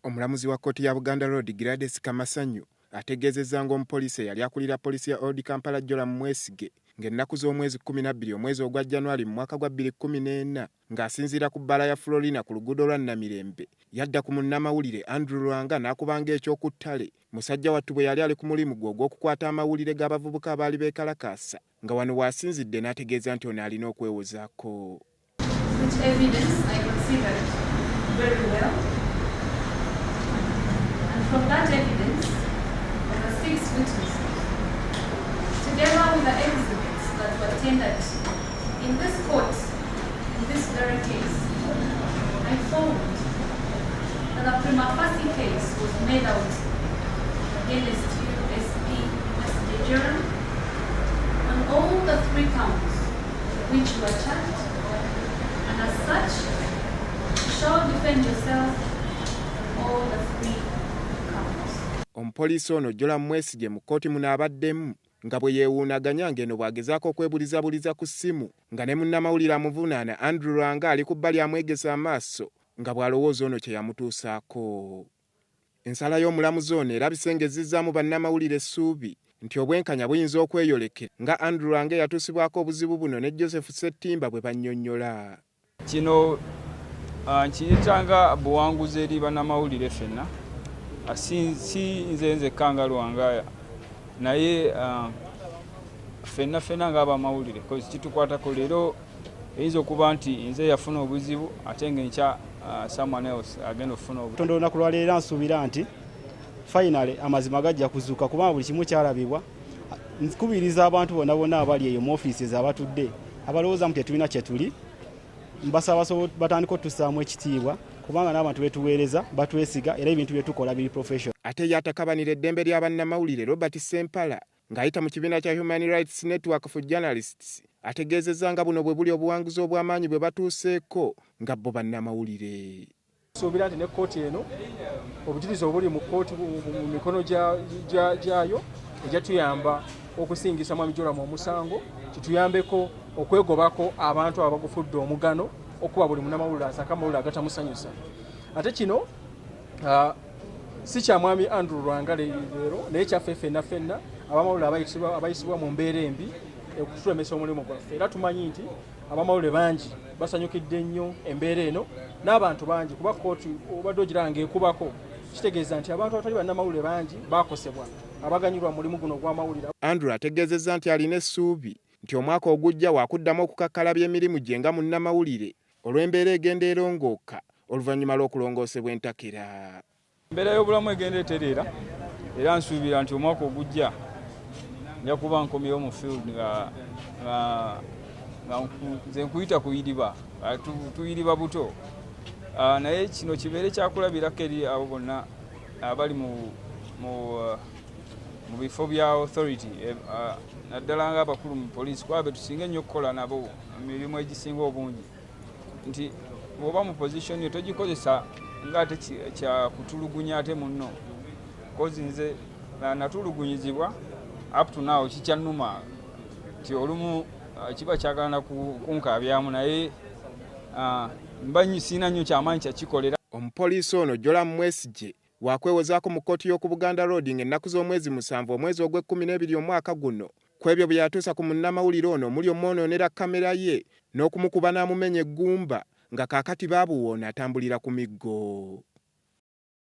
Omulamuzi wa kkooti ya Buganda Road Gladys Kamasanyu ategeezezza ng'omupoliisi eyali akulira poliisi ya Old Kampala Joram Mwesige ng'ennaku z'omwezi 12 omwezi ogwa January mu mwaka gwa 2014 ng'asinziira ku bbaala ya Florina ku luguudo lwa Namirembe yadda ku munnamawulire Andrew Lwanga n'akubanga ekyokuttale musajja wattu bwe yali ali ku mulimu gwe ogw'okukwata amawulire g'abavubuka abaali beekalakaasa nga wano waasinzidde n'ategeeza nti ono alina okwewozaako. From that evidence, there were 6 witnesses, together with the exhibits that were tendered in this court, in this very case, I found that a prima facie case was made out against USP Joram on all the 3 counts which were charged, and as such, you shall defend yourself all the 3. Omupoliisi ono Joram Mwesige mu kkooti muno abaddemu nga bwe yeewuunaganya ng'eno bw'agezaako okwebulizabuliza ku ssimu nga ne munnamawulire amuvunaana Andrew Lwanga ali ku bbali amwegesa amaaso nga bw'alowooza ono kye yamutuusaako. Ensala y'omulamuzi ono erabise ng'ezizzaamu bannamawulire essuubi nti obwenkanya buyinza okweyolekera nga Andrew Lwanga eyatuusibwako obuzibu buno ne Joseph Ssettimba bwe bannyonnyola. Kino nkiyitanga buwanguzi eri bannamawulire ffenna. Si nze kanga Lwanga naye ffenna ng'abamawulire kitukwatako leero eyinza okuba nti nze yafuna obuzibu ate ng'enkya someone else agenda okufuna obuzibu. Tondo olunaku lwaleero nsuubira nti finally amazima gajja kuzuuka kubanga buli kimu kyalabibwa. Nkubiriza abantu bonna abali eyo mu offices abatudde abalowooza mu tetulina kye tuli mbasaba batandika otussaamu ekitiibwa kubanga n'abantu betuweereza batwesiga era ebintu bye tukola biri professional. Ate yatakabanira eddembe lya bannamawulire Robert Sempala ng'ayita mu kibiina kya Human Rights Network for Journalists ategeezezza nga buno bwe buli obuwanguzi obw'amaanyi bwe batuuseeko nga bo bannamawulire. Suubira nti ne kkooti eno obujulizi obuli mu kkooti mu mikono gyayo ejja tuyamba okusingisa Mwami Joram omusango kituyambeko okwegobako abantu abagufudde omugano okuba buli munnamawulire asaka amawulire agatamusanyusa. Ate kino si kya Mwami Andrew Lwanga leero naye kyaffe ffenna abamawulire abayisibwa mu mbeera embi okutulemesa omulimu gwaffe. Era tumanyi nti abamawulire bangi basanyukidde nnyo embeera eno n'abantu bangi kuba kkooti obadde ogiranga ekubako kitegeeza nti abantu abatali bannamawulire bangi bakosebwa abaganyirwa mulimu guno gw'amawulire. Andrew ategeezezza nti alina essuubi nti omwaka ogujja waakuddamu okukakkalabya emirimu gye nga munnamawulire olw'embeera egenda erongooka oluvannyuma lw'okulongoosebwa entakera. Embeera y'obulamu egenda etereera era nsuubira nti omwaka ogujja nja kuba nkomyewo mu field nga nze nkuyita kuyiriba tuyiriba buto naye kino kibeere kyakulabirako eri abo bonna abali mu bifo bya authority naddala ng'abakulu mu poliisi kuba be tusinga ennyo okukola nabo emirimu egisinga obungi nti bw'oba mu position yo togikozesa ng'ate kyakutulugunya ate munno kozi nze natulugunyizibwa up to now kikyannuma nti olumu kiba kyagala kunkaabyamu naye mba siina nnyo kyamaanyi kyakikolera. Omupoliisi ono Joram Mwesige wakwewozaako mu kkooti y'oku Buganda Road ng'ennaku z'omwezi 7 omwezi ogw'12 omwaka guno ku ebyo bye yatuusa ku munnamawulire ono omuli omwonoonera kamera ye n'okumukuba n'amumenya eggumba nga kaakati baabuwoona atambulira ku miggo.